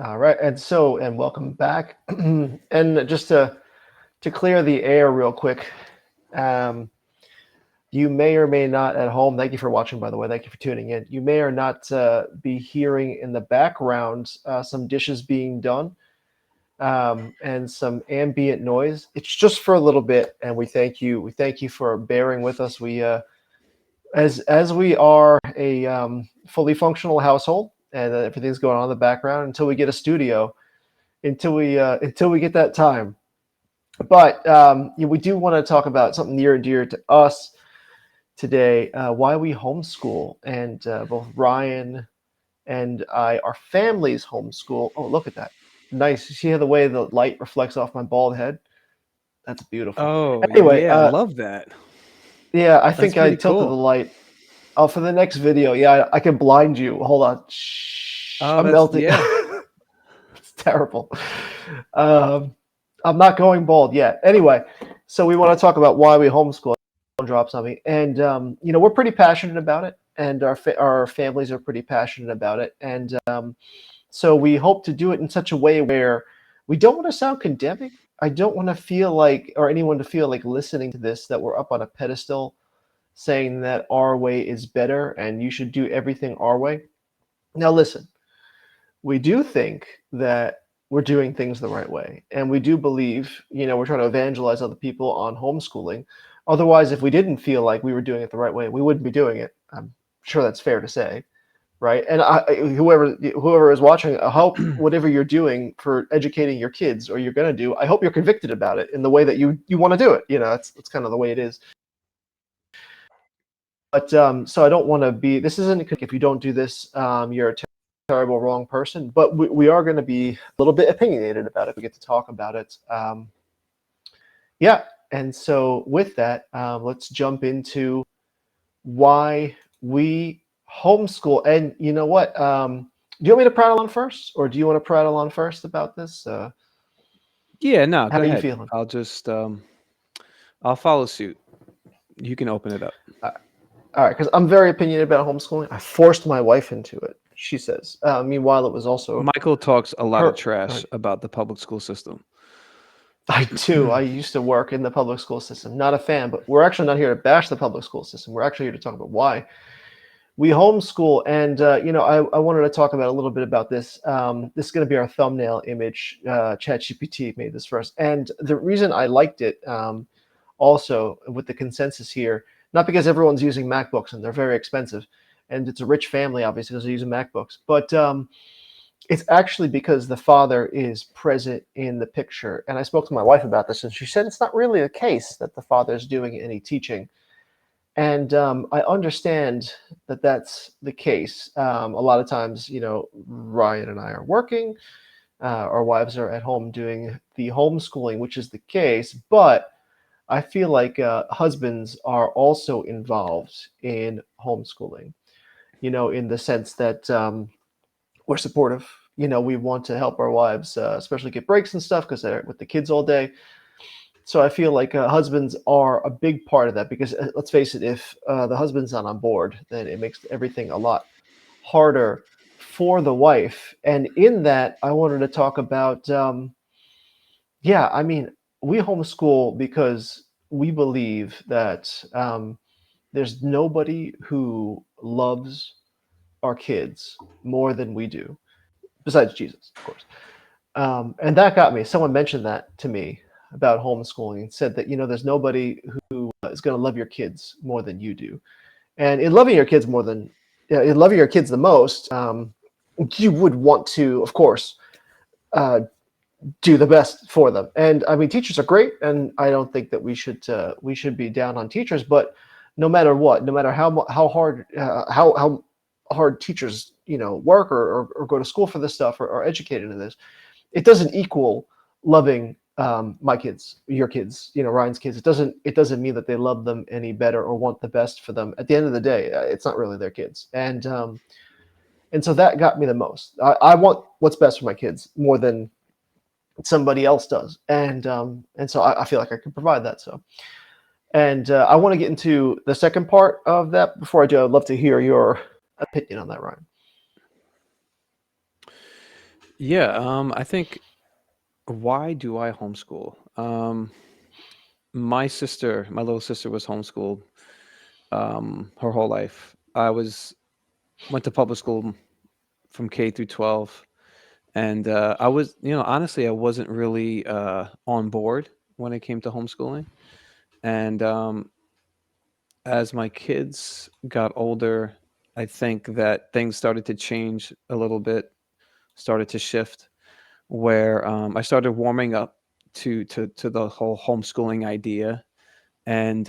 All right, and welcome back. And just to clear the air real quick, um, you may or may not at home. Thank you for watching, by the way. Thank you for tuning in. You may or not be hearing in the background some dishes being done and some ambient noise. It's just for a little bit, and we thank you. We thank you for bearing with us. We as we are a fully functional household, and everything's going on in the background until we get a studio until we get that time. But we do want to talk about something near and dear to us today: why we homeschool, and both Ryan and I, our families homeschool. Oh, look at that! Nice. You see how the way the light reflects off my bald head? That's beautiful. Oh, Anyway, yeah, I love that. yeah, I That's think I pretty tilted the cool. light. Oh, for the next video, yeah, I can blind you. Hold on. Shh, Oh, I'm that's melting. yeah. It's terrible. Um, I'm not going bald yet. Anyway, so we want to talk about why we homeschool. Drops on me, and we're pretty passionate about it, and our families are pretty passionate about it, and so we hope to do it in such a way where we don't want to sound condemning. I don't want to feel like, or anyone to feel like listening to this, that we're up on a pedestal saying that our way is better and you should do everything our way. Now, listen, we do think that we're doing things the right way. And we do believe, we're trying to evangelize other people on homeschooling. Otherwise, if we didn't feel like we were doing it the right way, we wouldn't be doing it. I'm sure that's fair to say, right? And whoever is watching, I hope whatever you're doing for educating your kids or you're going to do, I hope you're convicted about it in the way that you want to do it. That's kind of the way it is. But so I don't want to be. This isn't if you don't do this, you're a terrible wrong person. But we are going to be a little bit opinionated about it. We get to talk about it. Yeah. And so with that, let's jump into why we homeschool. And you know what? Do you want me to prattle on first, or do you want to prattle on first about this? Yeah, no, How go are you ahead. feeling? I'll follow suit. You can open it up. Uh, all right, because I'm very opinionated about homeschooling. I forced my wife into it. She says. Meanwhile, it was also Michael talks a lot of her. trash about the public school system. I do. I used to work in the public school system. Not a fan, but we're actually not here to bash the public school system. We're actually here to talk about why we homeschool. And I wanted to talk about a little bit about this. This is going to be our thumbnail image. ChatGPT made this for us, and the reason I liked it, also with the consensus here, not because everyone's using MacBooks and they're very expensive, and it's a rich family, obviously, because they're using MacBooks, but it's actually because the father is present in the picture. And I spoke to my wife about this, and she said it's not really the case that the father's doing any teaching. And I understand that that's the case. A lot of times, Ryan and I are working, our wives are at home doing the homeschooling, which is the case. But I feel like husbands are also involved in homeschooling, in the sense that we're supportive. We want to help our wives, especially get breaks and stuff because they're with the kids all day. So I feel like husbands are a big part of that because let's face it, if the husband's not on board, then it makes everything a lot harder for the wife. And in that, I wanted to talk about, yeah, I mean, we homeschool because we believe that there's nobody who loves our kids more than we do, besides Jesus, of course. And that got me. Someone mentioned that to me about homeschooling and said that, there's nobody who is going to love your kids more than you do. And in loving your kids more than, in loving your kids the most, you would want to, of course, uh, do the best for them. And I mean, teachers are great, and I don't think that we should be down on teachers. But no matter what, no matter how hard how hard teachers work or go to school for this stuff or are educated in this, it doesn't equal loving my kids, your kids, Ryan's kids. It doesn't mean that they love them any better or want the best for them. At the end of the day, it's not really their kids, and so that got me the most. I want what's best for my kids more than somebody else does, and so I feel like I can provide that. So, and I want to get into the second part of that. Before I do, I'd love to hear your opinion on that, Ryan. Yeah, I think why do I homeschool? My little sister was homeschooled her whole life. I was went to public school from K through 12, and I was, honestly, I wasn't really on board when it came to homeschooling. And as my kids got older, I think that things started to change a little bit, started to shift, where I started warming up to the whole homeschooling idea. And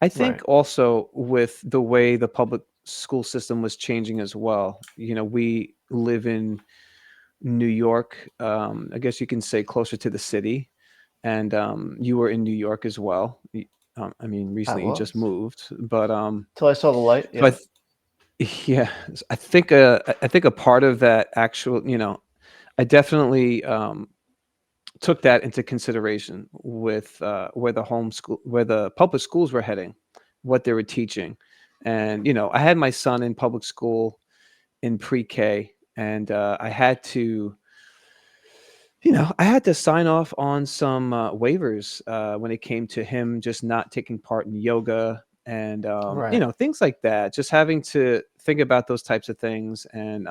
I think Right. also with the way the public school system was changing as well. We live in New York. I guess you can say closer to the city, and you were in New York as well. I mean, I recently you just was. moved, but Till I saw the light. so Yeah. yeah, I think a part of that actual, I definitely took that into consideration with where the public schools were heading, what they were teaching. And I had my son in public school in pre-K, and I had to sign off on some waivers when it came to him just not taking part in yoga and Right. things like that. Just having to think about those types of things, and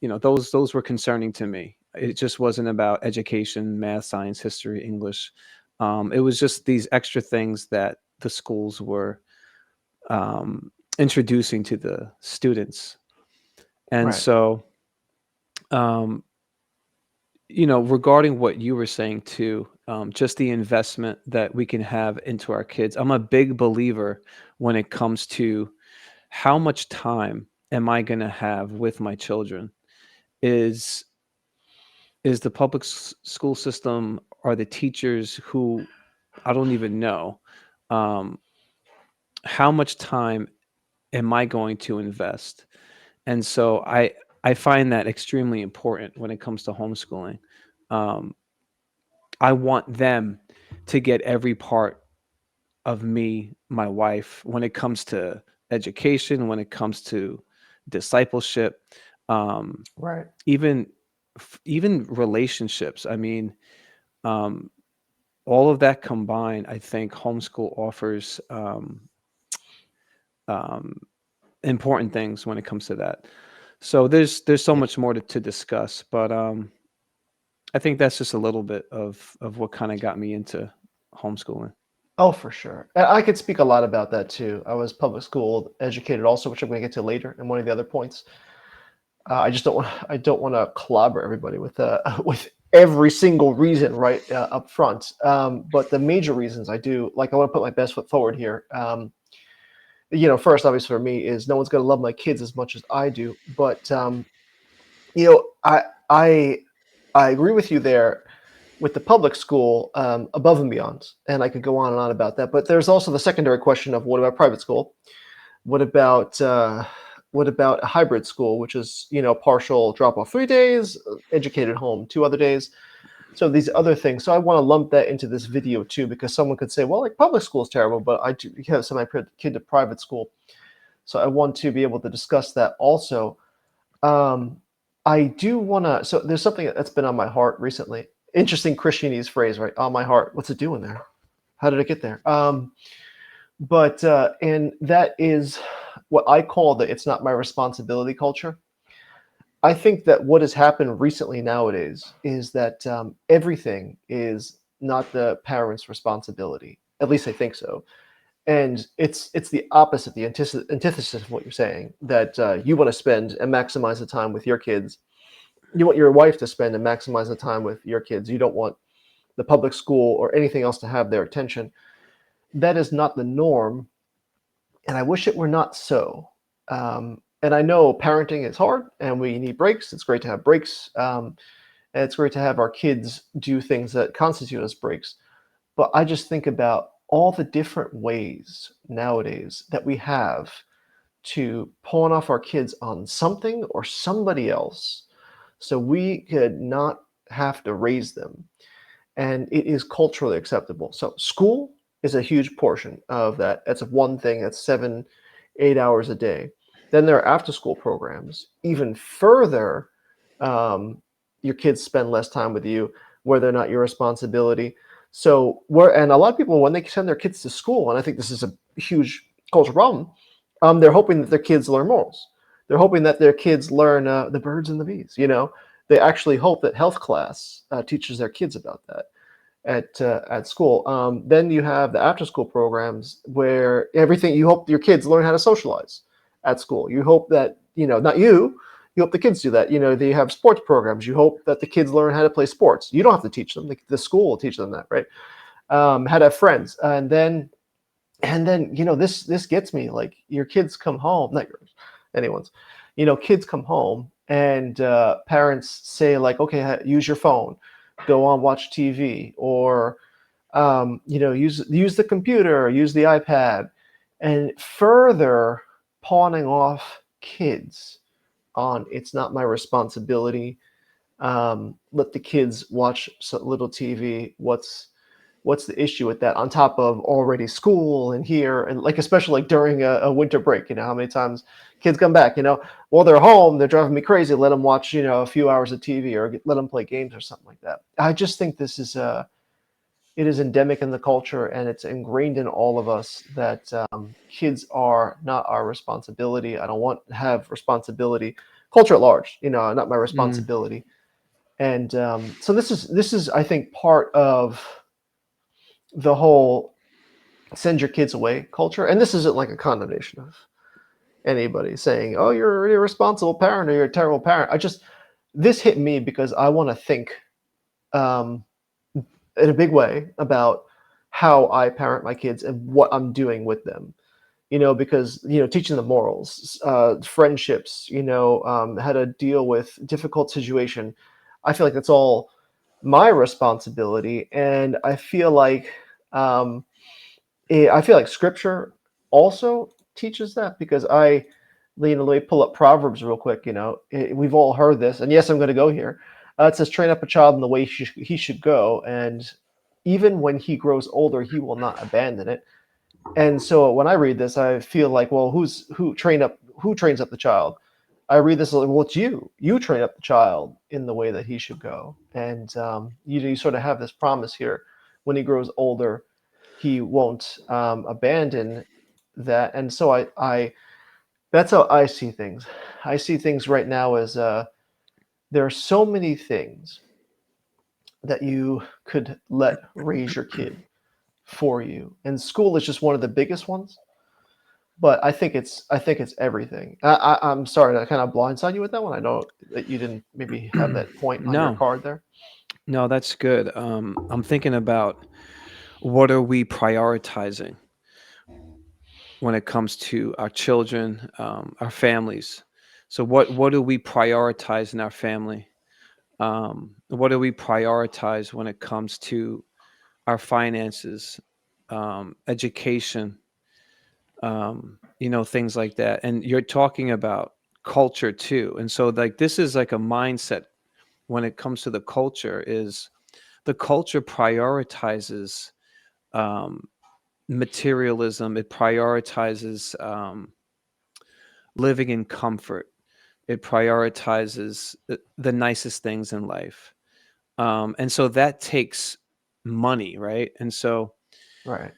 those were concerning to me. It just wasn't about education, math, science, history, English. It was just these extra things that the schools were introducing to the students. And Right. so, um, regarding what you were saying too, just the investment that we can have into our kids. I'm a big believer when it comes to how much time am I going to have with my children. Is is the public school system, are the teachers who I don't even know, um, how much time am I going to invest? And so I find that extremely important when it comes to homeschooling. Um, I want them to get every part of me, my wife, when it comes to education, when it comes to discipleship, um, Right. even even relationships. I mean, um, all of that combined, I think homeschool offers um, important things when it comes to that. So there's so Yeah. much more to discuss, but I think that's just a little bit of what kind of got me into homeschooling. Oh, for sure. I could speak a lot about that too. I was public school educated also, which I'm going to get to later in one of the other points. I don't want to clobber everybody with with every single reason right up front. But the major reasons I do, like, I want to put my best foot forward here. First, obviously for me, is no one's going to love my kids as much as I do. But you know, I I agree with you there with the public school, above and beyond, and I could go on and on about that. But there's also the secondary question of what about private school? What about a hybrid school, which is partial drop off 3 days, educated home 2 other days. So these other things. So I want to lump that into this video too, because someone could say, well, like public school is terrible, but I do have sent my kid to private school, so I want to be able to discuss that also. Um, I do want to. So there's something that's been on my heart recently. Interesting Christianese phrase, right? On my heart. What's it doing there? How did it get there? But and that is what I call the "it's not my responsibility" culture. I think that what has happened recently nowadays is that everything is not the parent's responsibility. At least I think so. And it's the opposite, the antithesis of what you're saying. That you want to spend and maximize the time with your kids. You want your wife to spend and maximize the time with your kids. You don't want the public school or anything else to have their attention. That is not the norm, and I wish it were not so. And I know parenting is hard, and we need breaks. It's great to have breaks, and it's great to have our kids do things that constitute as breaks. But I just think about all the different ways nowadays that we have to pawn off our kids on something or somebody else, so we could not have to raise them, and it is culturally acceptable. So school is a huge portion of that. That's one thing. That's 7, 8 hours a day. Then there are after school programs. Even further, um, your kids spend less time with you, where they're not your responsibility. So where and a lot of people when they send their kids to school, and I think this is a huge cultural problem, they're hoping that their kids learn morals. They're hoping that their kids learn the birds and the bees. They actually hope that health class teaches their kids about that at school. Then you have the after school programs where everything you hope your kids learn how to socialize at school. You hope that not you. You hope the kids do that. They have sports programs. You hope that the kids learn how to play sports. You don't have to teach them. The school will teach them that, right? How to have friends, and then this gets me. Like your kids come home, not yours, anyone's. Kids come home and parents say like, okay, use your phone, go on watch TV, or use the computer, use the iPad, and further pawning off kids on it's not my responsibility. Let the kids watch so little TV. What's the issue with that? On top of already school and here and like especially like during a winter break, how many times kids come back, while they're home, they're driving me crazy. Let them watch, a few hours of TV or let them play games or something like that. I just think this is it is endemic in the culture and it's ingrained in all of us that kids are not our responsibility. I don't want to have responsibility. Culture at large, not my Mm, responsibility. And so this is I think part of the whole send your kids away culture. And this isn't like a condemnation of anybody saying, "Oh, you're an irresponsible parent or you're a terrible parent." This hit me because I want to think um, in a big way about how I parent my kids and what I'm doing with them. Because teaching them morals, friendships, how to deal with difficult situation. I feel like that's all my responsibility, and um, I feel like Scripture also teaches that because let me pull up Proverbs real quick. We've all heard this, and yes, I'm going to go here. It says, "Train up a child in the way he should go, and even when he grows older, he will not abandon it." And so when I read this, I feel like, well, who trains up the child? I read this like, well, it's you. You train up the child in the way that he should go, and you sort of have this promise here. When he grows older, he won't abandon that. And so I that's how I see things. I see things right now as there are so many things that you could let raise your kid for you, and school is just one of the biggest ones. But I think it's everything. I'm sorry to kind of blindside you with that one. I know that you didn't maybe have that point on your no, card there. no, that's good. I'm thinking about what are we prioritizing when it comes to our children, our families. So what do we prioritize in our family? What do we prioritize when it comes to our finances, education, things like that. And you're talking about culture too. And so like this is like a mindset when it comes to the culture is the culture prioritizes um, materialism. It prioritizes living in comfort. It prioritizes the nicest things in life. And so that takes money, right? And so, Right.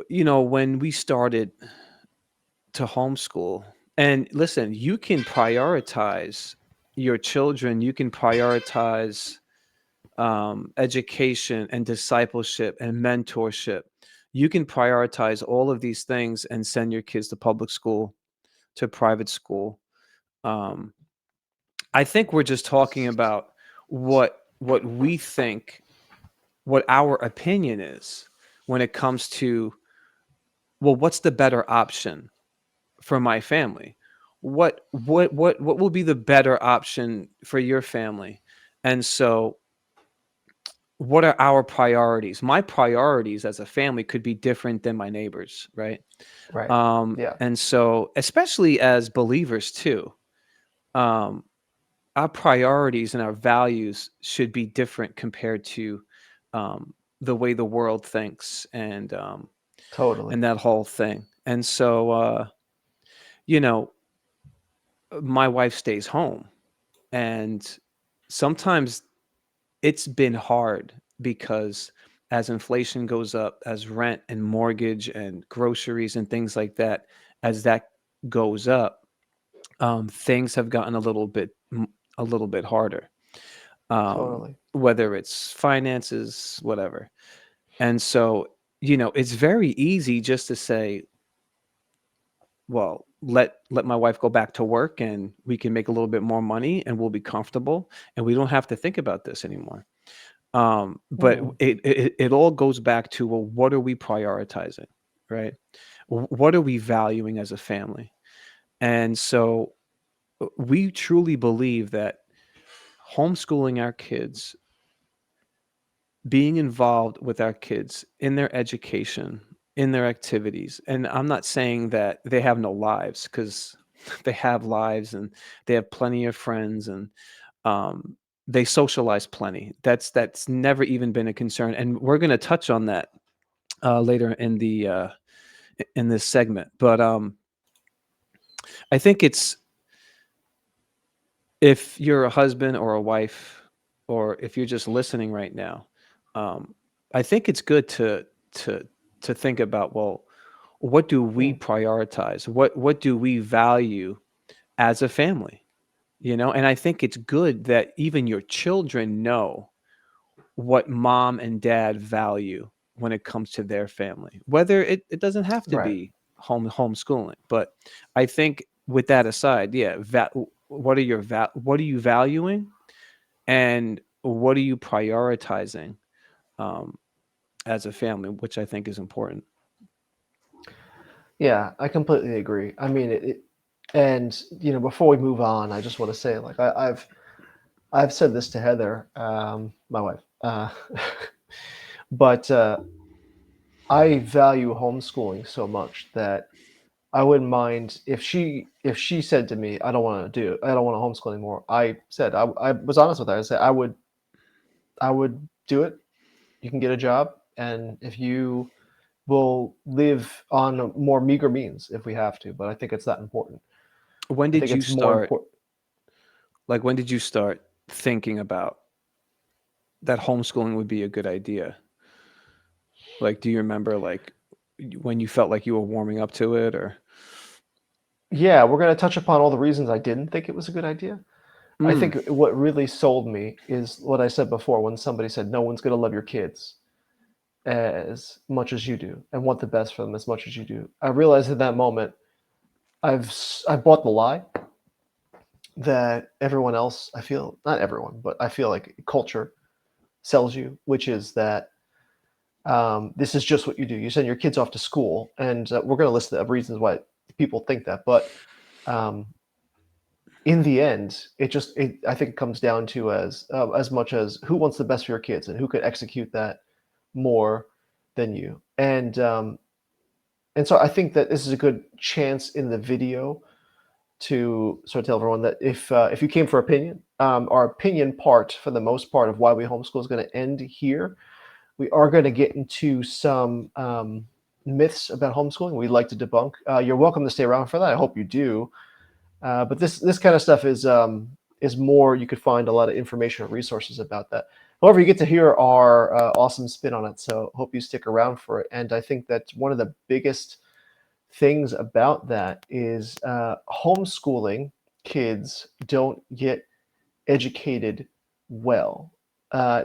when we started to homeschool, and listen, you can prioritize your children, you can prioritize education and discipleship and mentorship. You can prioritize all of these things and send your kids to public school, to private school. Um, I think we're just talking about what we think, what our opinion is when it comes to, well, what's the better option for my family? What will be the better option for your family? And so what are our priorities? My priorities as a family could be different than my neighbors, right? Right. Yeah. And so especially as believers too, um, our priorities and our values should be different compared to the way the world thinks, Totally. and that whole thing. And so you know my wife stays home, And sometimes it's been hard because as inflation goes up, as rent and mortgage and groceries and things like that, as that goes up, things have gotten a little bit harder. Totally. Whether it's finances, whatever. And so, it's very easy just to say, well, let my wife go back to work and we can make a little bit more money and we'll be comfortable and we don't have to think about this anymore. But Hmm. it all goes back to, well, what are we prioritizing, right? What are we valuing as a family? And so we truly believe that homeschooling our kids, being involved with our kids in their education, in their activities. And I'm not saying that they have no lives, because they have lives and they have plenty of friends, and um, they socialize plenty. That's never even been a concern, and we're going to touch on that later in this segment. But I think it's, if you're a husband or a wife, or if you're just listening right now, um, I think it's good to to think about, well, what do we Hmm. prioritize? What do we value as a family? And I think it's good that even your children know what mom and dad value when it comes to their family. Whether it doesn't have to Right. be homeschooling, but I think, with that aside, yeah, what are you valuing, and what are you prioritizing, um, as a family, which I think is important. Yeah, I completely agree. I mean, and before we move on, I just want to say, like, I've said this to Heather, my wife, but I value homeschooling so much that I wouldn't mind if she said to me, I don't want to homeschool anymore. I was honest with her. I said I would do it. You can get a job, and if you will live on more meager means if we have to, but I think it's that important. When I did think you it's more start important. when did you start thinking about that homeschooling would be a good idea? Like, do you remember, like, when you felt like you were warming up to it, or? Yeah, we're going to touch upon all the reasons I didn't think it was a good idea. I Mm. think what really sold me is what I said before when somebody said, no one's going to love your kids as much as you do and want the best for them as much as you do. I realized in that moment, I bought the lie that everyone else, I feel, not everyone, but I feel like culture sells you, which is that this is just what you do. You send your kids off to school, and we're going to list the reasons why people think that. But um, in the end, I think it comes down to as much as who wants the best for your kids and who could execute that more than you. And so I think that this is a good chance in the video to sort of tell everyone that if you came for opinion, our opinion part for the most part of why we homeschool is going to end here. We are going to get into some myths about homeschooling we'd like to debunk. You're welcome to stay around for that. I hope you do. But this kind of stuff is more. You could find a lot of information or resources about that. However, you get to hear our awesome spin on it. So hope you stick around for it. And I think that one of the biggest things about that is homeschooling kids don't get educated well.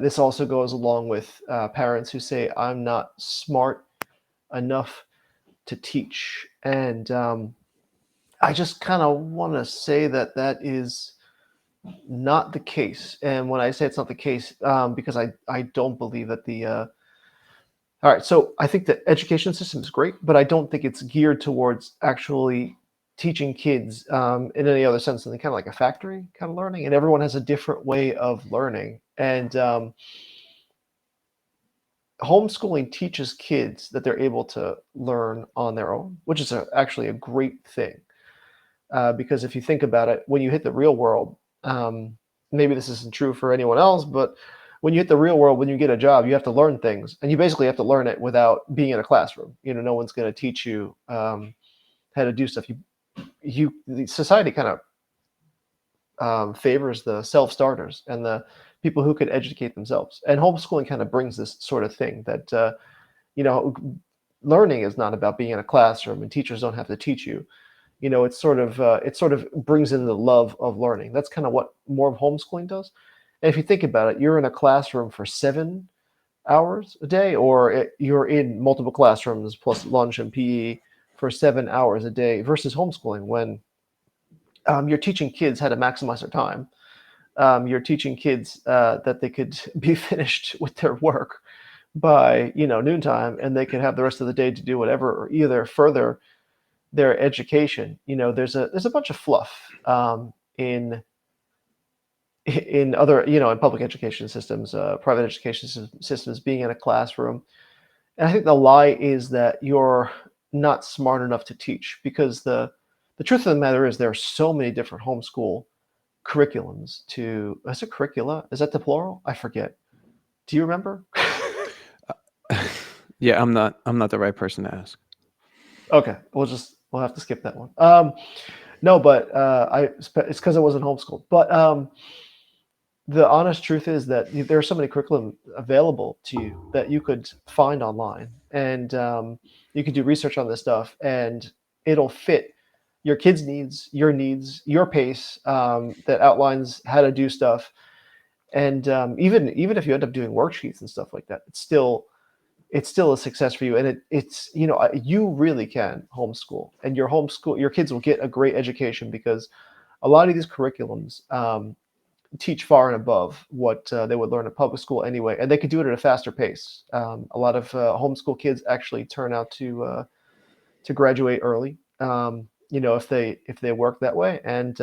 This also goes along with parents who say, I'm not smart enough to teach. And I just kind of want to say that that is not the case. And when I say it's not the case, because I don't believe that all right, so I think the education system is great, but I don't think it's geared towards actually teaching kids in any other sense than kind of like a factory kind of learning. And everyone has a different way of learning. And homeschooling teaches kids that they're able to learn on their own, which is actually a great thing. Because if you think about it, when you hit the real world, maybe this isn't true for anyone else, but when you hit the real world, when you get a job, you have to learn things, and you basically have to learn it without being in a classroom. No one's going to teach you how to do stuff. The society kind of favors the self-starters and the people who could educate themselves. And homeschooling kind of brings this sort of thing that you know, learning is not about being in a classroom and teachers don't have to teach you. You know, it sort of brings in the love of learning. That's kind of what more of homeschooling does. And if you think about it, you're in a classroom for 7 hours a day, or you're in multiple classrooms plus lunch and PE for 7 hours a day versus homeschooling when you're teaching kids how to maximize their time. You're teaching kids that they could be finished with their work by noontime, and they could have the rest of the day to do whatever, or either further their education. There's a bunch of fluff in other in public education systems, private education systems, being in a classroom. And I think the lie is that you're not smart enough to teach, because the truth of the matter is there are so many different homeschool curriculums. To Is it curricula? Is that the plural? I forget. Do you remember? Yeah, I'm not the right person to ask. Okay, we'll have to skip that one. No, but it's because I wasn't homeschooled. But the honest truth is that there are so many curriculum available to you that you could find online, and you could do research on this stuff, and it'll fit your kids' needs, your pace, that outlines how to do stuff. And even if you end up doing worksheets and stuff like that, it's still a success for you. And it's you really can homeschool, and your kids will get a great education, because a lot of these curriculums teach far and above what they would learn in public school anyway, and they could do it at a faster pace. A lot of homeschool kids actually turn out to graduate early, if they work that way. And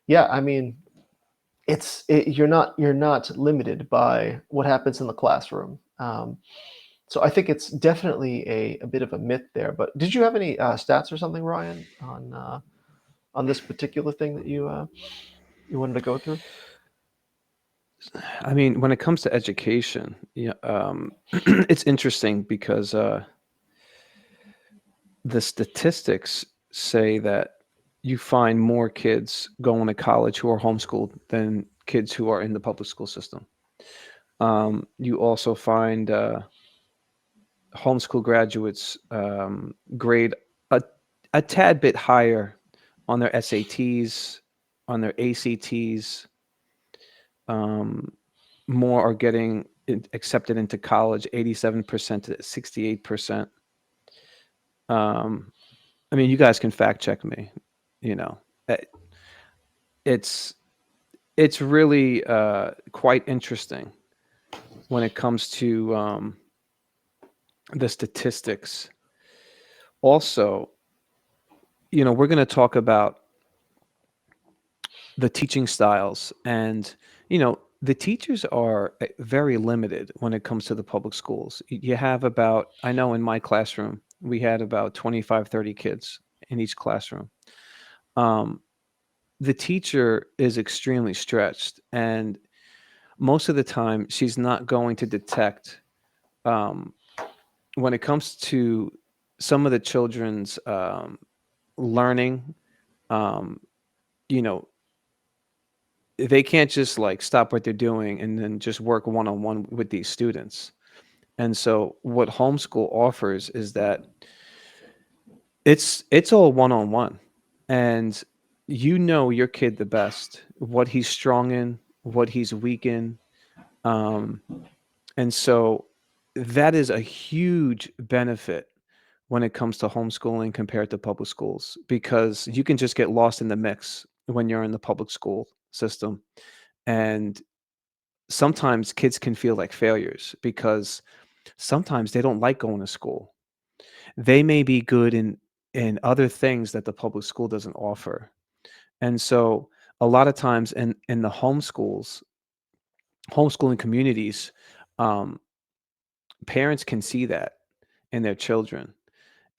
yeah, I mean, you're not limited by what happens in the classroom. So I think it's definitely a bit of a myth there. But did you have any stats or something, Ryan, on this particular thing that you wanted to go through? I mean, when it comes to education, yeah, it's interesting because the statistics say that you find more kids going to college who are homeschooled than kids who are in the public school system. You also find homeschool graduates grade a, a tad bit higher on their SATs, on their ACTs. Um, More are getting accepted into college, 87% to 68%. Um, I mean, you guys can fact check me. You know, Uh, it's it's really quite interesting when it comes to the statistics. Also, we're going to talk about the teaching styles, and the teachers are very limited when it comes to the public schools. You have about, I know in my classroom we had about 25, 30 kids in each classroom. um, the teacher is extremely stretched, and most of the time she's not going to detect, um, when it comes to some of the children's learning. um, you know they can't just like stop what they're doing and then just work one-on-one with these students. And so what homeschool offers is that it's all one-on-one, and your kid the best, what he's strong in, what he's weak in. um, and so that is a huge benefit when it comes to homeschooling compared to public schools, because you can just get lost in the mix when you're in the public school system. And sometimes kids can feel like failures because sometimes they don't like going to school. They may be good in other things that the public school doesn't offer. And so a lot of times in the homeschooling communities, um, parents can see that in their children,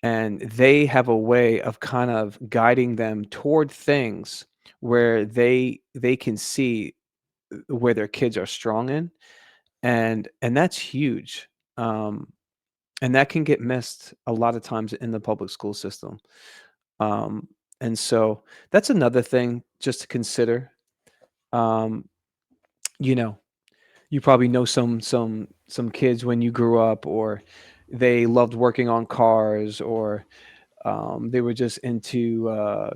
and they have a way of kind of guiding them toward things where they can see where their kids are strong in. And that's huge. um, and that can get missed a lot of times in the public school system. um, And so that's another thing just to consider. Um, you know, you probably know some kids when you grew up, or they loved working on cars, or they were just into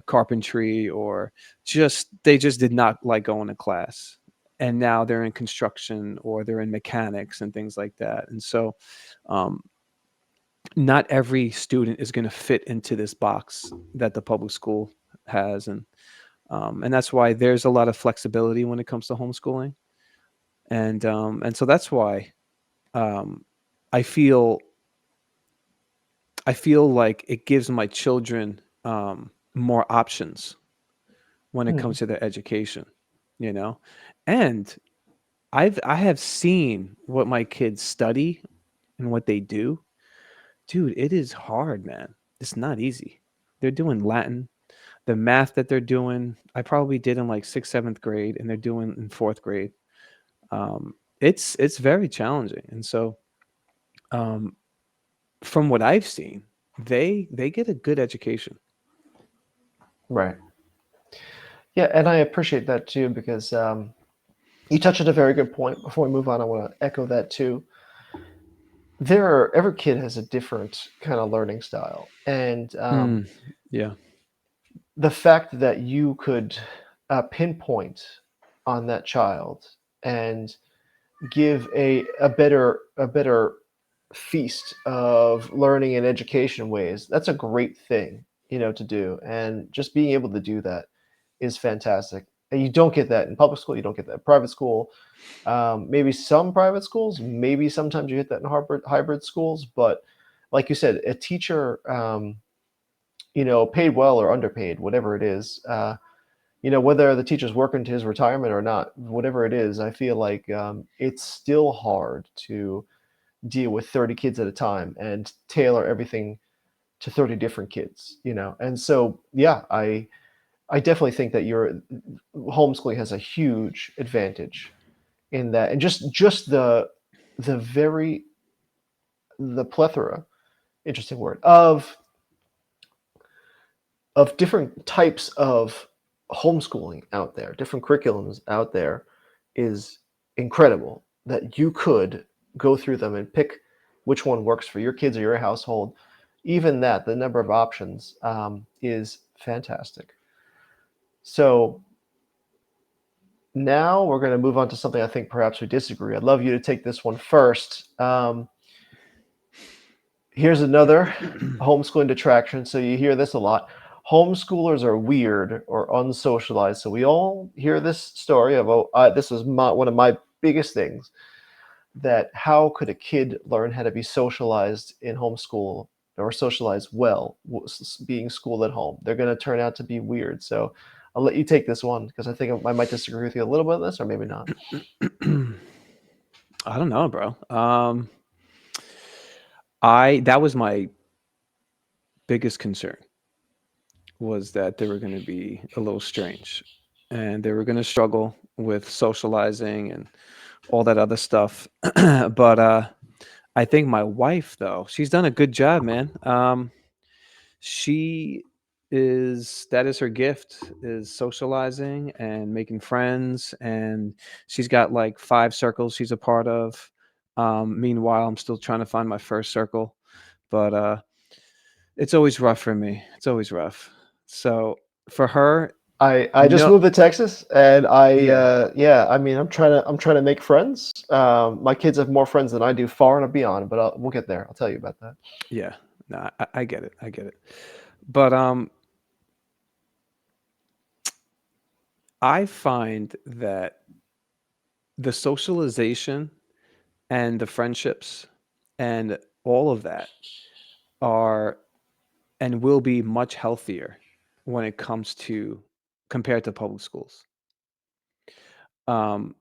carpentry, or just they just did not like going to class. And now they're in construction or they're in mechanics and things like that. And so um, not every student is going to fit into this box that the public school has. And that's why there's a lot of flexibility when it comes to homeschooling. And so that's why um, I feel I feel like it gives my children more options when it Hmm. comes to their education, you know? And I have seen what my kids study and what they do. Dude, it is hard, man. It's not easy. They're doing Latin. The math that they're doing, I probably did in like sixth, seventh grade, and they're doing in fourth grade. It's very challenging. And so um, from what I've seen, they get a good education. Right. Yeah, and I appreciate that too because you touched on a very good point. Before we move on, I want to echo that too. Every kid has a different kind of learning style, and Mm, yeah. the fact that you could pinpoint on that child and give a better feast of learning and education ways, that's a great thing, to do. And just being able to do that is fantastic. And you don't get that in public school, you don't get that in private school. Maybe some private schools, maybe sometimes you get that in hybrid schools, but like you said, a teacher, paid well or underpaid, whatever it is, whether the teacher's working to his retirement or not, whatever it is, I feel like it's still hard to deal with 30 kids at a time and tailor everything to 30 different kids. And so, yeah, I definitely think that your homeschooling has a huge advantage in that, and just the very the plethora, interesting word, of different types of homeschooling out there, different curriculums out there, is incredible that you could go through them and pick which one works for your kids or your household. Even that, the number of options is fantastic. So now we're going to move on to something I think perhaps we disagree. I'd love you to take this one first. Here's another homeschooling detraction. So you hear this a lot. Homeschoolers are weird or unsocialized. So we all hear this story of, oh, this was one of my biggest things, that how could a kid learn how to be socialized in homeschool or socialize well, being schooled at home? They're going to turn out to be weird. So I'll let you take this one because I think I might disagree with you a little bit on this, or maybe not. I don't know, bro. I that was my biggest concern, was that they were going to be a little strange, and they were going to struggle with socializing and all that other stuff. But I think my wife, though, she's done a good job, man. She is that is her gift, is socializing and making friends, and she's got like 5 circles she's a part of. Meanwhile, I'm still trying to find my first circle, but it's always rough for me. It's always rough. So for her, I just no, moved to Texas, and yeah, yeah, I mean, I'm trying to make friends. My kids have more friends than I do, far and beyond, but we'll get there. I'll tell you about that. yeah, no, I get it, I get it. But I find that the socialization and the friendships and all of that are and will be much healthier when it comes to compared to public schools. Um,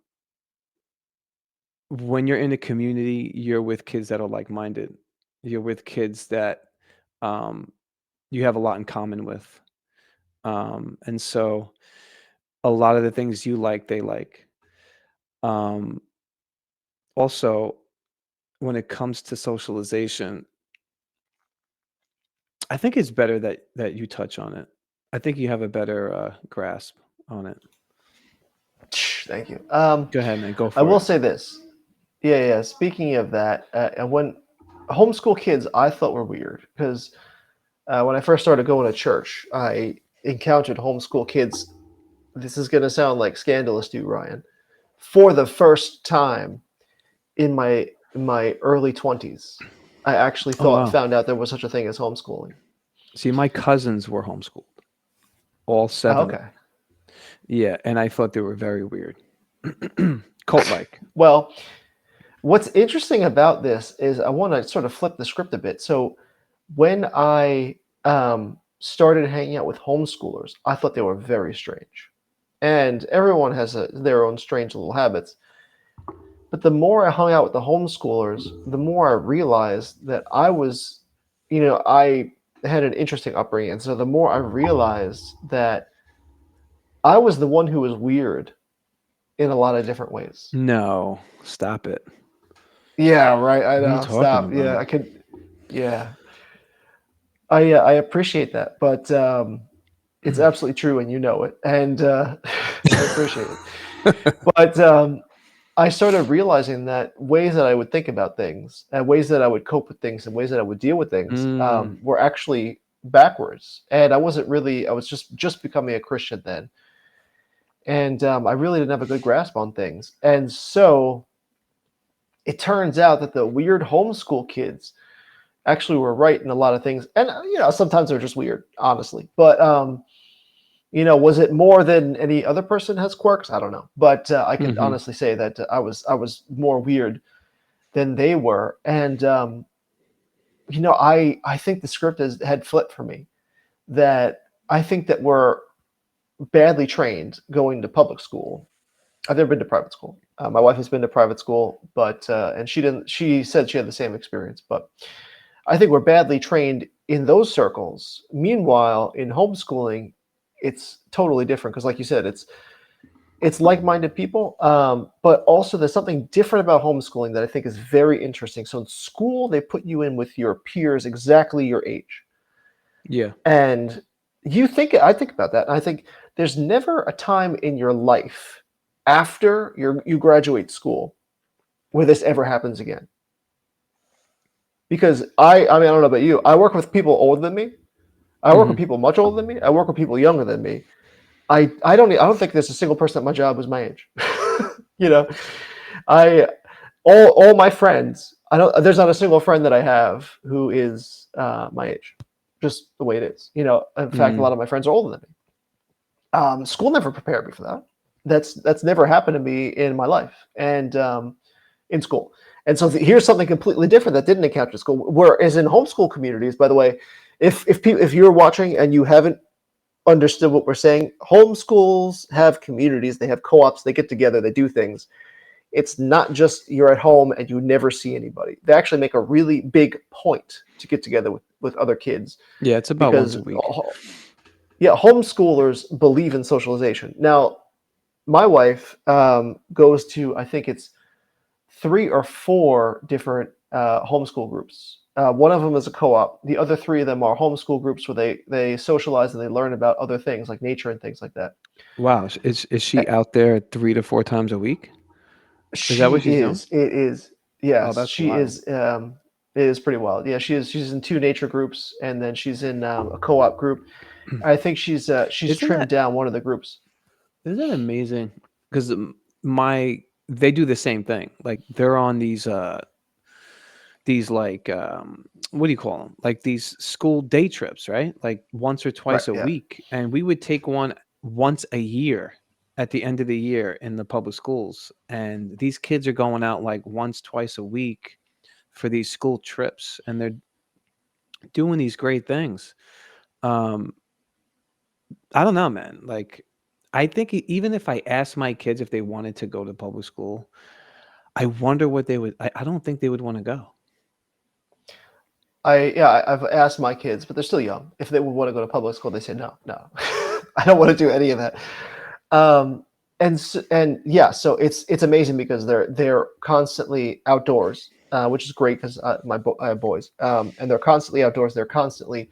when you're in a community, you're with kids that are like-minded. You're with kids that um, you have a lot in common with. And so a lot of the things you like, they like. Um, Also, when it comes to socialization, I think it's better that you touch on it. I think you have a better grasp on it. Thank you. Go ahead, man. Go I for will it. say this. Yeah, yeah. Speaking of that, and when homeschool kids, I thought were weird because when I first started going to church, I encountered homeschool kids. This is going to sound like scandalous to you, Ryan. For the first time in my early 20s, I actually Oh thought wow. found out there was such a thing as homeschooling. See, my cousins were homeschooled, all Oh, seven of them. okay. Yeah, and I thought they were very weird, cult-like. Well, what's interesting about this is I want to sort of flip the script a bit. So when I started hanging out with homeschoolers, I thought they were very strange. And everyone has their own strange little habits. But the more I hung out with the homeschoolers, the more I realized that I had an interesting upbringing. And so the more I realized that I was the one who was weird in a lot of different ways. No, stop it. Yeah, right. I What are you know. talking Stop. Yeah, about? I could. Yeah, I appreciate that, but it's absolutely true, and you know it, and I appreciate it. But I started realizing that ways that I would think about things, and ways that I would cope with things, and ways that I would deal with things Mm, were actually backwards. And I wasn't really. I was just becoming a Christian then, and I really didn't have a good grasp on things. And so it turns out that the weird homeschool kids actually were right in a lot of things, and sometimes they're just weird, honestly. But was it more than any other person has quirks? I don't know, but I could hmm. honestly say that I was more weird than they were, and I think the script had flipped for me. That I think that we're badly trained going to public school. I've never been to private school. My wife has been to private school, but and she didn't. She said she had the same experience, but I think we're badly trained in those circles. Meanwhile, in homeschooling, it's totally different because, like you said, it's like-minded people, but also there's something different about homeschooling that I think is very interesting. So in school, they put you in with your peers exactly your age, Yeah. and I think about that, and I think there's never a time in your life after you graduate school where this ever happens again. Because I mean, I don't know about you. I work with people older than me. I work with Hmm. people much older than me. I work with people younger than me. I don't think there's a single person at my job who's my age. you know, I all my friends. I don't. There's not a single friend that I have who is my age. Just the way it is. In fact, a Mm. lot of my friends are older than me. School never prepared me for that. That's never happened to me in my life, and in school. And so here's something completely different that didn't encounter school. Whereas in homeschool communities, by the way, if you're watching and you haven't understood what we're saying, homeschools have communities, they have co-ops, they get together, they do things. It's not just you're at home and you never see anybody. They actually make a really big point to get together with other kids Yeah, it's about once because a week. yeah, homeschoolers believe in socialization. Now, my wife goes to, I think it's 3 or 4 different homeschool groups. One of them is a co-op. The other 3 of them are homeschool groups where they socialize and they learn about other things like nature and things like that. Wow. Is Uh, she out there 3 to 4 times a week? Is that She what she's doing? is. It is. Oh, Yes, that's she wild. is. It is pretty wild. Yeah, she is. She's in 2 nature groups, and then she's in a co-op group. I think she's Isn't trimmed that down one of the groups. isn't that amazing? Because my they do the same thing. Like they're on these like what do you call them? Like these school day trips, right? Like once or Right. twice a Yeah. week, and we would take one once a year at the end of the year in the public schools. And these kids are going out like once, twice a week for these school trips, and they're doing these great things. Um, I don't know, man. Like, I think even if I asked my kids if they wanted to go to public school, I wonder what they would. I don't think they would want to go. I've asked my kids, but they're still young. If they would want to go to public school, they say no, no. I don't want to do any of that. Um, and yeah, so it's amazing because they're constantly outdoors, which is great because I have boys, and they're constantly outdoors. They're constantly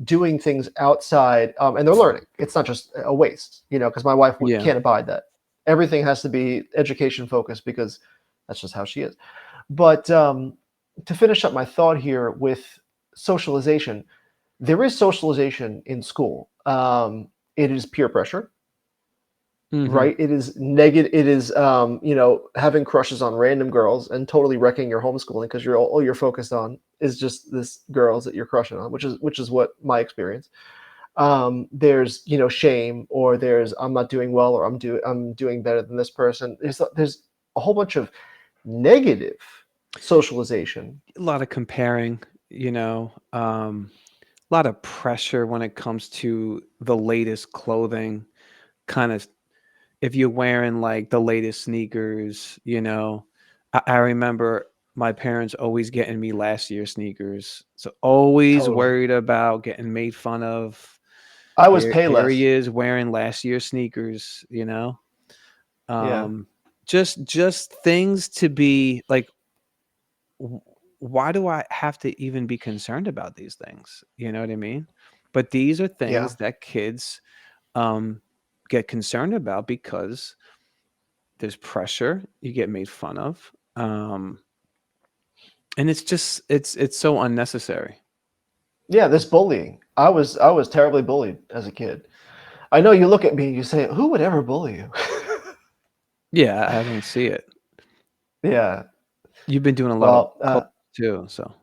doing things outside, and they're learning. It's not just a waste, because my wife Yeah. can't abide that. Everything has to be education focused because that's just how she is. But to finish up my thought here with socialization, there is socialization in school. It is peer pressure, Hmm. right? It is negative. It is, having crushes on random girls and totally wrecking your homeschooling because all you're focused on is just this girls that you're crushing on, which is what my experience. There's shame, or there's I'm not doing well, or I'm doing better than this person. There's a whole bunch of negative socialization. A lot of comparing, you know, a lot of pressure when it comes to the latest clothing. Kind of, if you're wearing like the latest sneakers, I remember my parents always getting me last year's sneakers. So always Totally. worried about getting made fun of. I was Here Payless. he is wearing last year's sneakers. Yeah. Um, just things to be like, w- why do I have to even be concerned about these things? You know what I mean? But these are Yeah. things that kids um, get concerned about because there's pressure, you get made fun of, and it's so unnecessary. Yeah, this bullying. I was terribly bullied as a kid. I know you look at me and you say, "Who would ever bully you?" Yeah, I don't see it. Yeah. You've been doing a lot of Well, coke too, so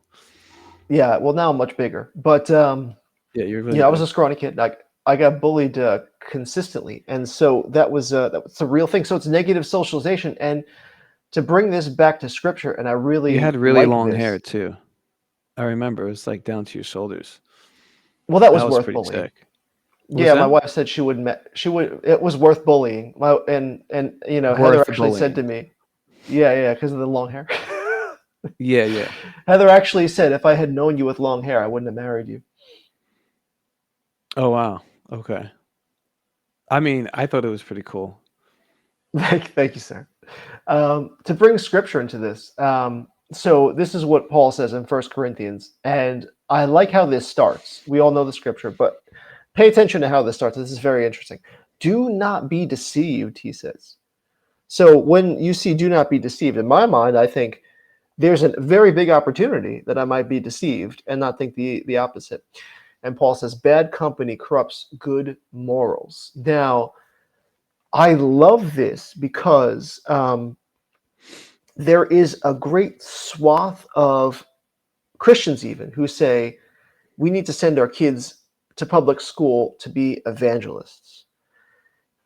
yeah. Well, now I'm much bigger, but yeah, you're really I was big. a scrawny kid. Like I got bullied consistently, and so that was a real thing. So it's negative socialization, and to bring this back to scripture, and I You had really really like long hair this. too. I remember it was like down to your shoulders. Well, that That was was worth pretty bullying. sick. What was Yeah, my that? wife said she would. She would. It was worth bullying. And Heather Worth actually said bullying. to me, "Yeah, yeah," because of the long hair. Yeah, yeah. Heather actually said, "If I had known you with long hair, I wouldn't have married you." Oh wow. Okay. I mean, I thought it was pretty cool. Thank you, sir. To bring scripture into this, so this is what Paul says in First Corinthians, and I like how this starts. We all know the scripture, but pay attention to how this starts. This is very interesting. Do not be deceived, he says. So when you see "do not be deceived," in my mind, I think there's a very big opportunity that I might be deceived and not think the opposite. And Paul says, "Bad company corrupts good morals." Now, I love this because there is a great swath of Christians, even, who say we need to send our kids to public school to be evangelists.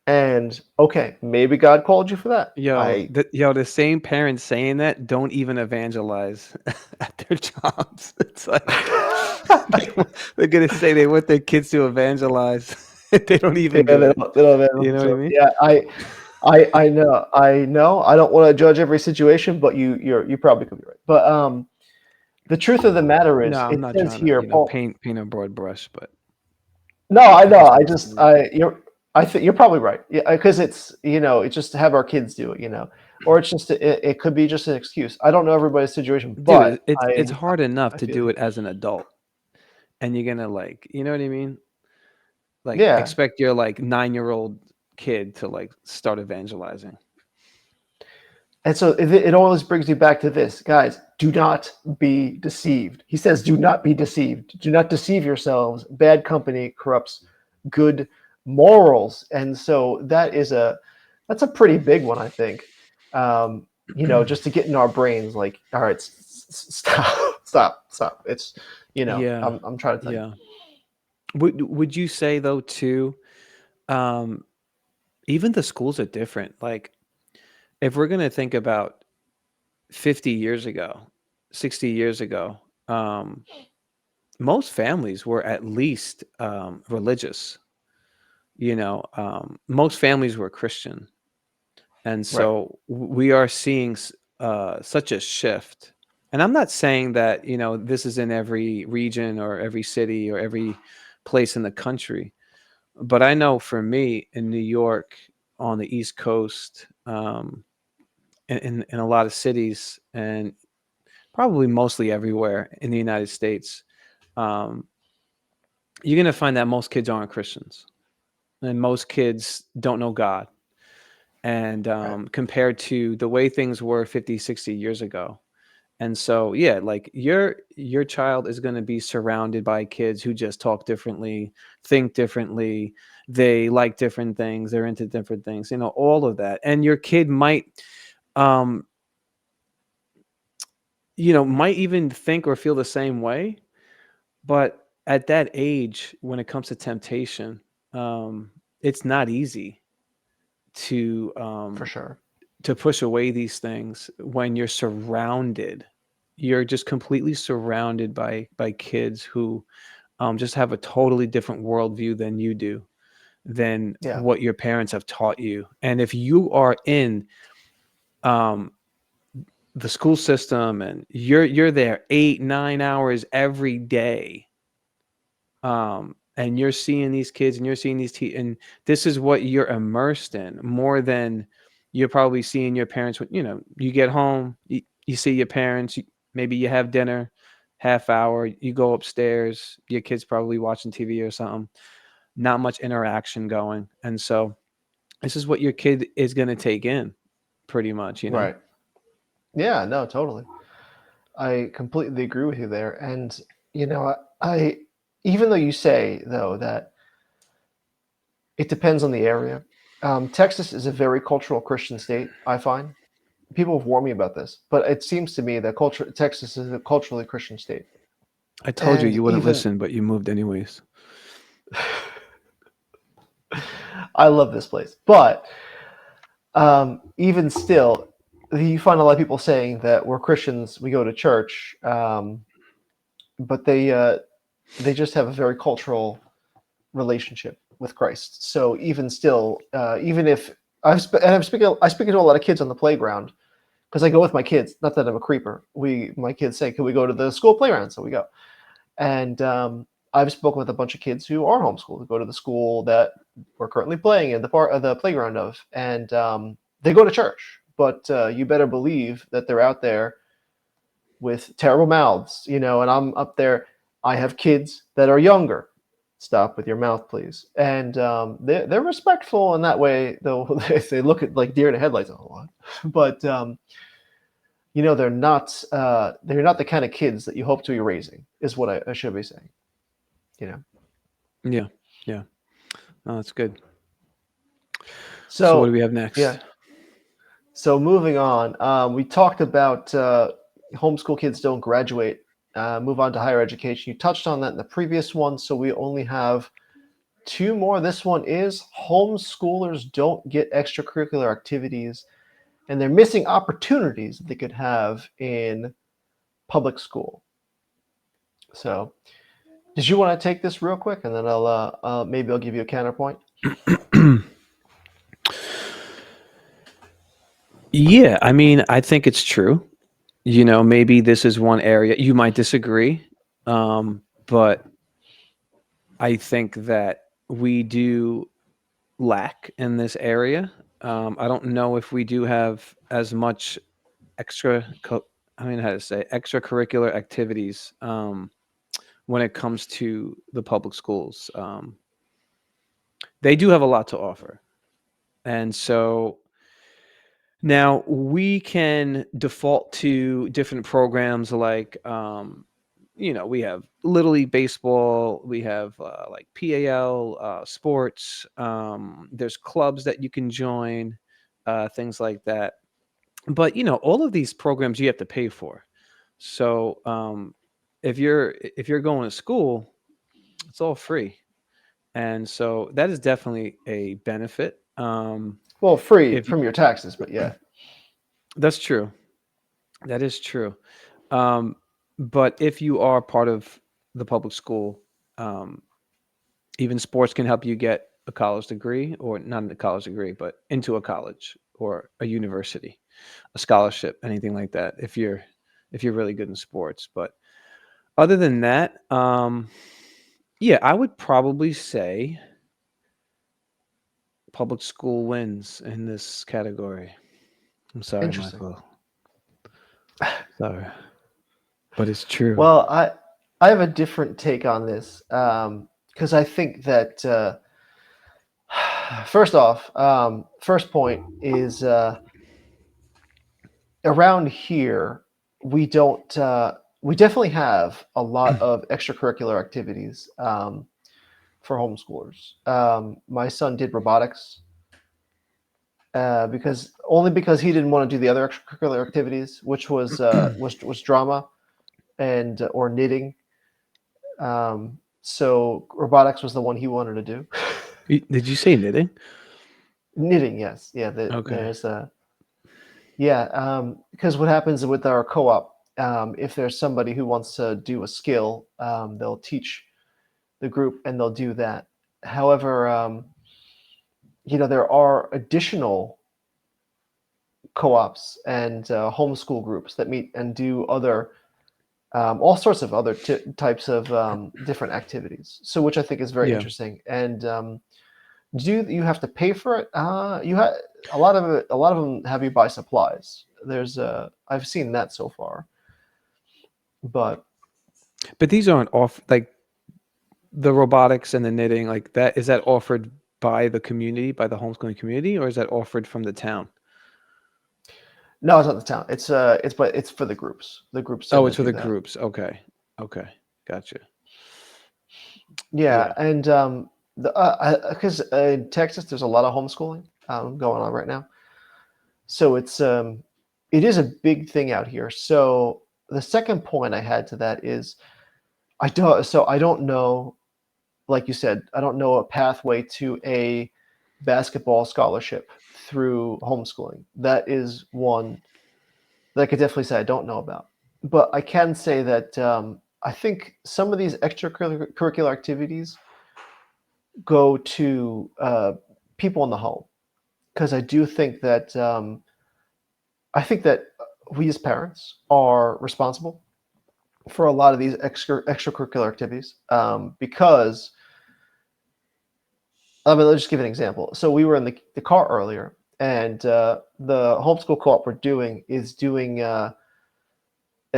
And okay, maybe God called you for that. The same parents saying that don't even evangelize at their jobs. It's like they're gonna say they want their kids to evangelize. They don't Yeah, even they do it. don't have You know what I so mean? yeah, I know, I know. I don't want to judge every situation, but you probably could be right. But the truth of the matter No, is, I'm it not says trying to, here, Paul. paint a broad brush, but No, I I know. just I understand just what you're I think you're probably right. Yeah, because it's just to have our kids do it, or it could be just an excuse. I don't know everybody's situation, saying. but Dude, it's I hard enough I to feel do you. it as an adult, and you're gonna like, you know what I mean? Like Yeah. expect your like 9-year-old kid to like start evangelizing. And so it always brings you back to this, guys. Do not be deceived. He says, "Do not be deceived. Do not deceive yourselves. Bad company corrupts good morals." And so that's a pretty big one, I think. Just to get in our brains, like, all right, stop, stop, stop. Yeah, I'm trying to tell you. yeah. Would you say though too? Um, Even the schools are different. Like if we're gonna think about 50 years ago, 60 years ago, most families were at least religious. Most families were Christian, and Right. so we are seeing such a shift. And I'm not saying that this is in every region or every city or every place in the country. But I know for me in New York, on the East Coast, in a lot of cities, and probably mostly everywhere in the United States, um, you're going to find that most kids aren't Christians, and most kids don't know God. And Right. compared to the way things were 50, 60 years ago. And so, yeah, like your child is going to be surrounded by kids who just talk differently, think differently, they like different things, they're into different things, all of that. And your kid might um might even think or feel the same way, but at that age when it comes to temptation, it's not easy to For sure. push away these things when you're just completely surrounded by kids who just have a totally different worldview than you do, than Yeah. what your parents have taught you. And if you are in um, the school system and you're there 8 9 hours every day, and you're seeing these kids and you're seeing and this is what you're immersed in more than you're probably seeing your parents. When you get home, you see your parents, maybe you have dinner, half hour, you go upstairs, your kid's probably watching TV or something, not much interaction going. And so this is what your kid is going to take in pretty much. Right. Yeah. No. Totally. I completely agree with you there. And I even though you say though that it depends on the area, Texas is a very cultural Christian state. I find people have warned me about this, but it seems to me that Texas is a culturally Christian state, I told you and you wouldn't even listen, but you moved anyways. I love this place. But even still, you find a lot of people saying that we're Christians, we go to church, but they just have a very cultural relationship with Christ. So even still, even if I speak to a lot of kids on the playground because I go with my kids. Not that I'm a creeper. My kids say, "Can we go to the school playground?" So we go. And I've spoken with a bunch of kids who are homeschooled, who go to the school that we're currently playing in the playground of, and they go to church. But you better believe that they're out there with terrible mouths, and I'm up there. I have kids that are younger. Stop with your mouth, please. And they're respectful in that way, though they look at like deer in the headlights a lot. But they're not the kind of kids that you hope to be raising, is what I should be saying. You know. Yeah, yeah. Oh, that's good. So what do So we have yeah. next? So moving on, we talked about homeschool kids don't graduate, move on to higher education. You touched on that in the previous one, so we only have two more. This one is homeschoolers don't get extracurricular activities, and they're missing opportunities that they could have in public school. So, did you want to take this real quick, and then maybe I'll give you a counterpoint. Yeah, I mean, I think it's true. Maybe this is one area you might disagree, but I think that we do lack in this area. I don't know if we do have as much extra, I mean, how to say extracurricular activities when it comes to the public schools. They do have a lot to offer, and so now we can default to different programs like, we have Little League Baseball, we have like PAL, sports, there's clubs that you can join, things like that. But, all of these programs you have to pay for. So if you're going to school, it's all free. And so that is definitely a benefit. Well, free If from your taxes, but yeah, That's true. That is true. Um, but if you are part of the public school, um, even sports can help you get a college degree, or not a college degree, but into a college or a university, a scholarship, anything like that. If you're really good in sports, but other than that, yeah, I would probably say public school wins in this category. I'm sorry, interesting. Michael. Sorry, but it's true. Well, I have a different take on this. because I think that first off, first point is around here we don't. We definitely have a lot of extracurricular activities for homeschoolers. My son did robotics because only because he didn't want to do the other extracurricular activities, which was drama and or knitting. So robotics was the one he wanted to do. Did you say knitting? Knitting, yes, yeah. Okay. There's a yeah, because what happens with our co-op, if there's somebody who wants to do a skill, they'll teach the group and they'll do that. However, there are additional co-ops and homeschool groups that meet and do other all sorts of other types of different activities. So, which I think is very Yeah. interesting. And do you have to pay for it? You have a lot of it. A lot of them have you buy supplies. I've seen that so far, but But these aren't off like the robotics and the knitting like that. Is that offered by the community, by the homeschooling community, or is that offered from the town? no, it's not the town. It's for the groups. The groups Oh, tend it's to for do the that. groups. Okay. Okay. Gotcha. Yeah, Yeah. and because in Texas there's a lot of homeschooling going on right now. So it is a big thing out here. So the second point I had to that is I don't know, like you said, I don't know a pathway to a basketball scholarship through homeschooling. That is one that I could definitely say I don't know about. But I can say that I think some of these extracurricular activities go to people in the home because I think that we as parents are responsible for a lot of these extracurricular activities because I mean, let's just give an example. So we were in the car earlier, and the homeschool co-op we're doing is doing a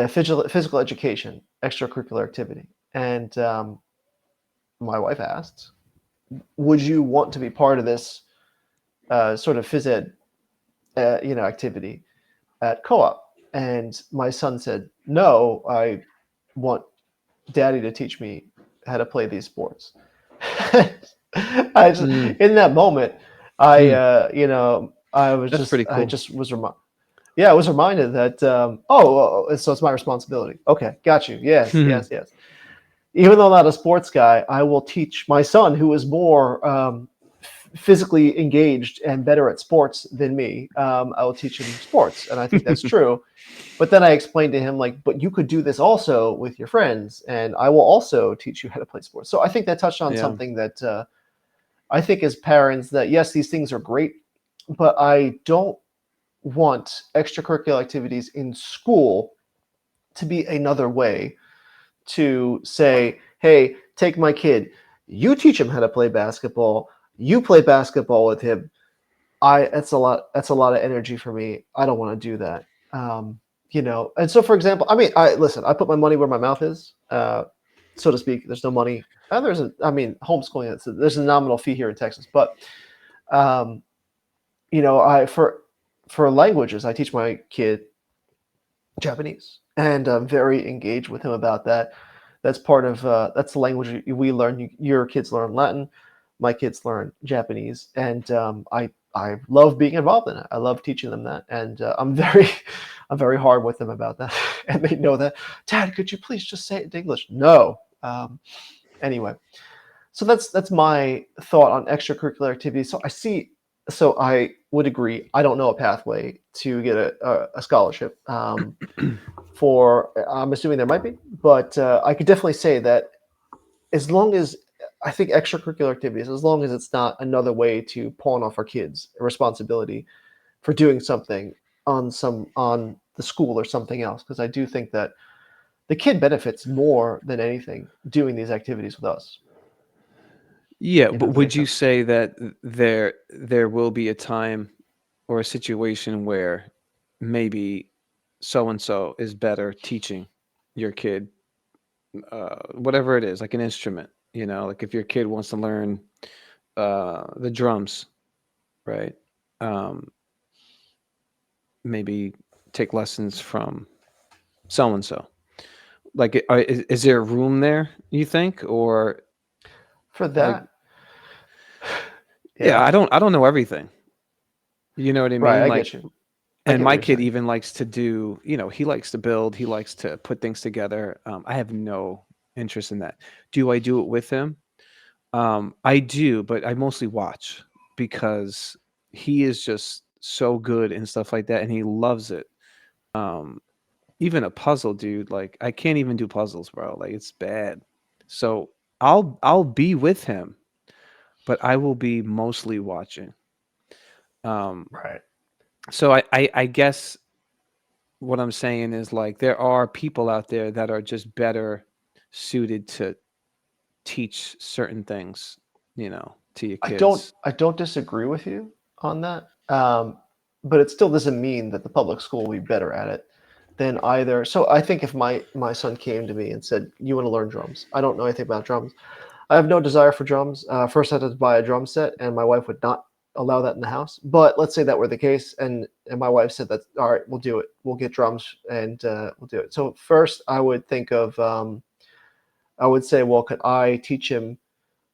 physical education extracurricular activity, and my wife asked, "Would you want to be part of this sort of phys ed, activity at co-op?" And my son said, "No, I want daddy to teach me how to play these sports." Mm, In that moment, hmm. That's pretty I cool. just was reminded. Yeah, I was reminded that so it's my responsibility. Okay, got you. Yes, Hmm. yes, yes. Even though I'm not a sports guy, I will teach my son, who is more physically engaged and better at sports than me. I will teach him sports, and I think that's true. But then I explained to him, like, but you could do this also with your friends, and I will also teach you how to play sports. So I think that touched on Yeah. something that I think as parents that yes, these things are great, but I don't want extracurricular activities in school to be another way to say, hey, take my kid, you teach him how to play basketball, you play basketball with him. That's a lot of energy for me. I don't want to do that. And so for example, I mean, I put my money where my mouth is, so to speak. There's no money. I mean, homeschooling. There's a nominal fee here in Texas, but um, I for languages, I teach my kid Japanese, and I'm very engaged with him about that. That's the language we learn. Your kids learn Latin, my kids learn Japanese, and I love being involved in it. I love teaching them that, and I'm very hard with them about that, and they know that. Dad, could you please just say it in English? No. Anyway, so that's my thought on extracurricular activities. So I would agree. I don't know a pathway to get a scholarship. For I'm assuming there might be, but I could definitely say that as long as I think extracurricular activities, as long as it's not another way to pawn off our kids a responsibility for doing something on the school or something else, because I do think that the kid benefits more than anything doing these activities with us. Yeah, If but that makes would you sense. say that there will be a time or a situation where maybe so and so is better teaching your kid whatever it is, like an instrument, Like if your kid wants to learn the drums, right? Um, Maybe take lessons from so and so. Like, is there room there? You think, or For like, that. yeah, Yeah. I don't know everything. You know what I Right. mean? I Like, get you. I and get what my you're kid saying. even likes to do. He likes to build. He likes to put things together. I have no interest in that. Do I do it with him? I do, but I mostly watch because he is just so good and stuff like that, and he loves it. Um, Even a puzzle, dude. Like I can't even do puzzles, bro. Like it's bad. So I'll be with him, but I will be mostly watching. Um, Right. so I guess what I'm saying is like there are people out there that are just better suited to teach certain things, to your kids. I don't disagree with you on that. But it still doesn't mean that the public school will be better at it than either. So I think if my son came to me and said, "You want to learn drums?" I don't know anything about drums. I have no desire for drums. First, I had to buy a drum set, and my wife would not allow that in the house. But let's say that were the case, and my wife said that, all right, we'll do it. We'll get drums, and we'll do it. So first, I would think of, I would say, well, could I teach him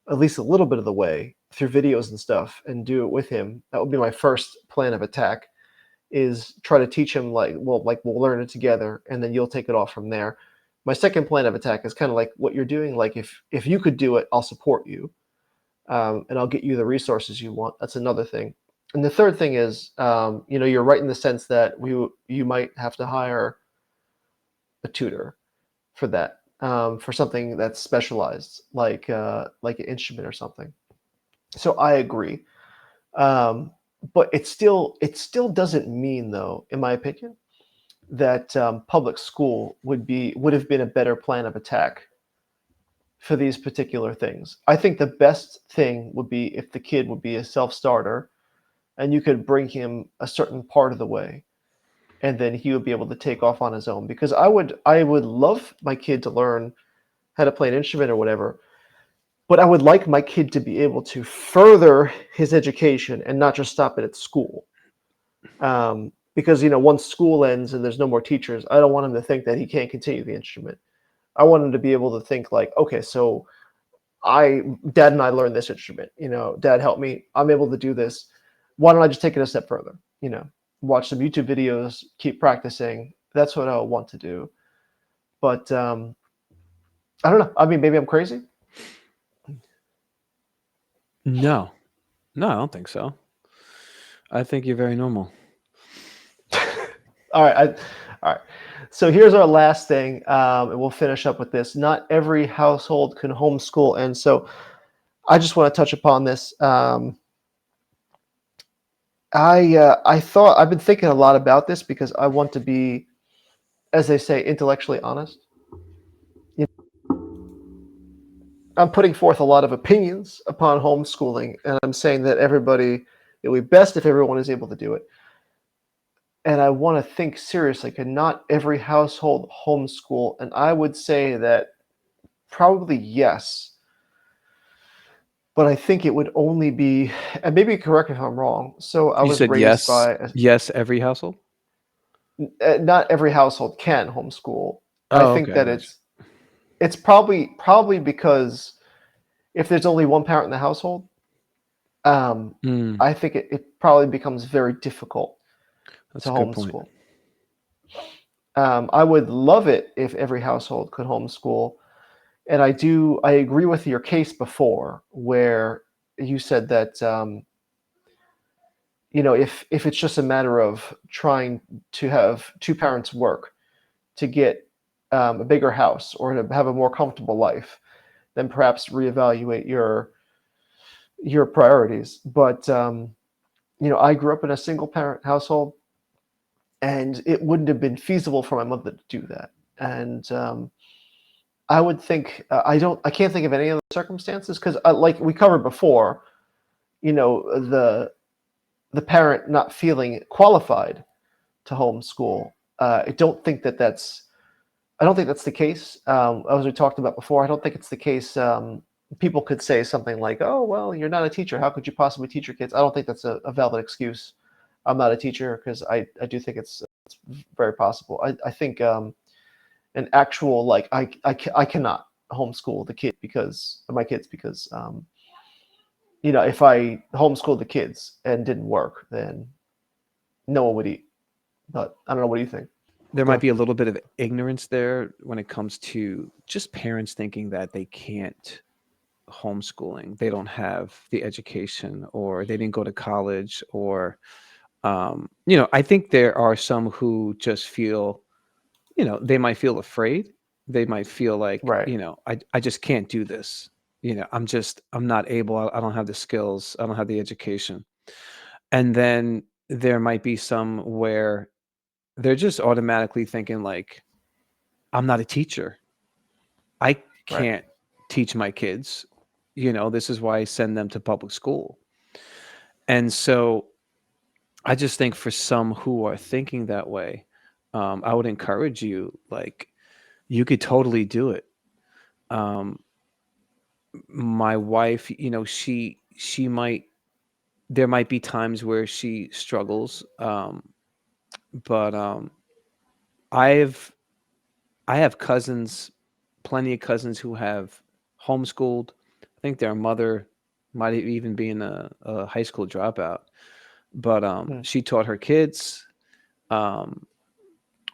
at least a little bit of the way through videos and stuff, and do it with him? That would be my first plan of attack. Is try to teach him, like, well, like we'll learn it together, and then you'll take it off from there. My second plan of attack is kind of like what you're doing. Like if you could do it, I'll support you, and I'll get you the resources you want. That's another thing. And the third thing is, you're right in the sense that you might have to hire a tutor for that, for something that's specialized, like an instrument or something. So I agree. Um, but it still doesn't mean, though, in my opinion, that public school would have been a better plan of attack for these particular things. I think the best thing would be if the kid would be a self-starter, and you could bring him a certain part of the way, and then he would be able to take off on his own. Because I would love my kid to learn how to play an instrument or whatever, but I would like my kid to be able to further his education and not just stop it at school. Because once school ends and there's no more teachers, I don't want him to think that he can't continue the instrument. I want him to be able to think like, okay, so Dad and I learned this instrument. Dad helped me. I'm able to do this. Why don't I just take it a step further? Watch some YouTube videos, keep practicing. That's what I want to do. But I don't know. I mean, maybe I'm crazy. No, no, I don't think so. I think you're very normal. All right. All right. So here's our last thing, and we'll finish up with this. Not every household can homeschool, and so I just want to touch upon this. I thought I've been thinking a lot about this because I want to be, as they say, intellectually honest. You I'm putting forth a lot of opinions upon homeschooling, and I'm saying that it would be best if everyone is able to do it. And I want to think seriously, can not every household homeschool? And I would say that probably yes, but I think it would only be, and maybe correct me if I'm wrong. So I You was said raised yes, by, yes, every household. not every household can homeschool. I Oh, think okay, I that got it's probably because if there's only one parent in the household, you. Mm, I think it probably becomes very difficult to that's a good point. homeschool. I would love it if every household could homeschool, and I agree with your case before, where you said that if it's just a matter of trying to have two parents work to get a bigger house or to have a more comfortable life, then perhaps reevaluate your priorities. But I grew up in a single parent household, and it wouldn't have been feasible for my mother to do that. And I would think, I can't think of any other circumstances, because like we covered before, the parent not feeling qualified to homeschool. I don't think that's the case. As we talked about before, I don't think it's the case people could say something like, "Oh, well, you're not a teacher. How could you possibly teach your kids?" I don't think that's a valid excuse. I'm not a teacher because I do think it's very possible. I think an actual like I cannot homeschool the kid because my kids because if I homeschooled the kids and didn't work, then no one would eat. But I don't know. What do you think? There Go might ahead. be a little bit of ignorance there when it comes to just parents thinking that they can't homeschooling. They don't have the education, or they didn't go to college, or I think there are some who just feel, they might feel afraid. They might feel like, Right. I just can't do this. I'm not able. I don't have the skills. I don't have the education. And then there might be some where they're just automatically thinking like, I'm not a teacher. I Right. can't teach my kids. This is why I send them to public school. And so I just think for some who are thinking that way, I would encourage you, like, you could totally do it. Um, my wife, she might, there might be times where she struggles, but I've, I have cousins, plenty of cousins who have homeschooled. I think their mother might even be in a high school dropout, but Hmm. she taught her kids. Um,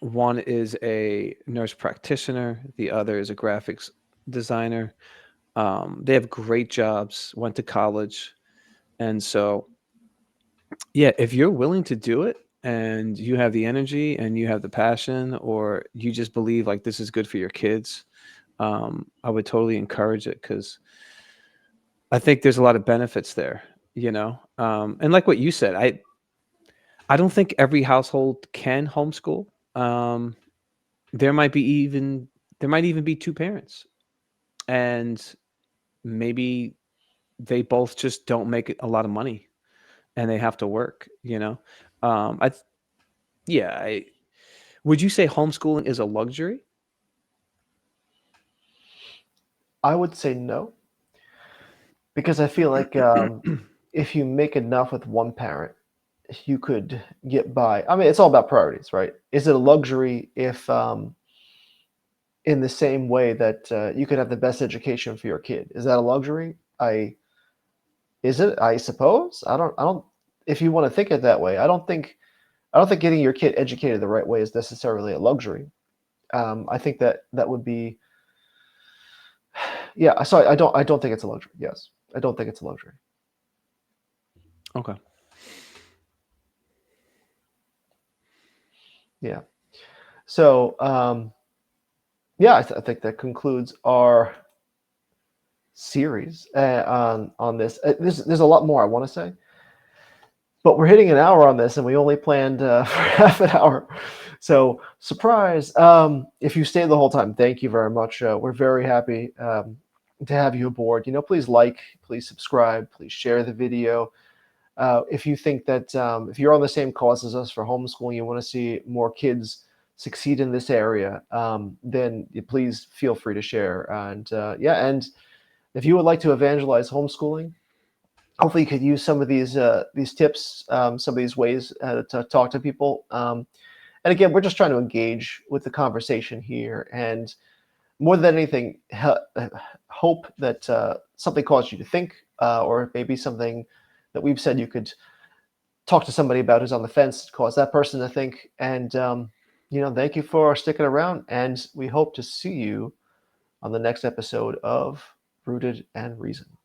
One is a nurse practitioner, the other is a graphics designer. They have great jobs, went to college. And so, yeah, if you're willing to do it and you have the energy and you have the passion, or you just believe like this is good for your kids, I would totally encourage it because I think there's a lot of benefits there, and like what you said, I don't think every household can homeschool. Um, there might be even there might even be two parents, and maybe they both just don't make a lot of money and they have to work. I Yeah, would you say homeschooling is a luxury? I would say no because I feel like if you make enough with one parent, you could get by. I mean, it's all about priorities, right? Is it a luxury if in the same way that you could have the best education for your kid? Is that a luxury? I Is it? I suppose. I don't. If you want to think it that way, I don't think getting your kid educated the right way is necessarily a luxury. I think that that would be. Yeah. So I don't think it's a luxury. Yes, I don't think it's a luxury. Okay. Yeah. So yeah, I think that concludes our series on this. There's a lot more I want to say, but we're hitting an hour on this, and we only planned for half an hour. So surprise! If you stayed the whole time, thank you very much. We're very happy to have you aboard. Please like, please subscribe, please share the video. If you think that if you're on the same cause as us for homeschooling, you want to see more kids succeed in this area, then please feel free to share. And yeah, and if you would like to evangelize homeschooling, hopefully you could use some of these tips, some of these ways to talk to people. And again, we're just trying to engage with the conversation here, and more than anything, hope that something caused you to think, or maybe something that we've said you could talk to somebody about who's on the fence, cause that person to think. And thank you for sticking around, and we hope to see you on the next episode of Rooted and Reasoned.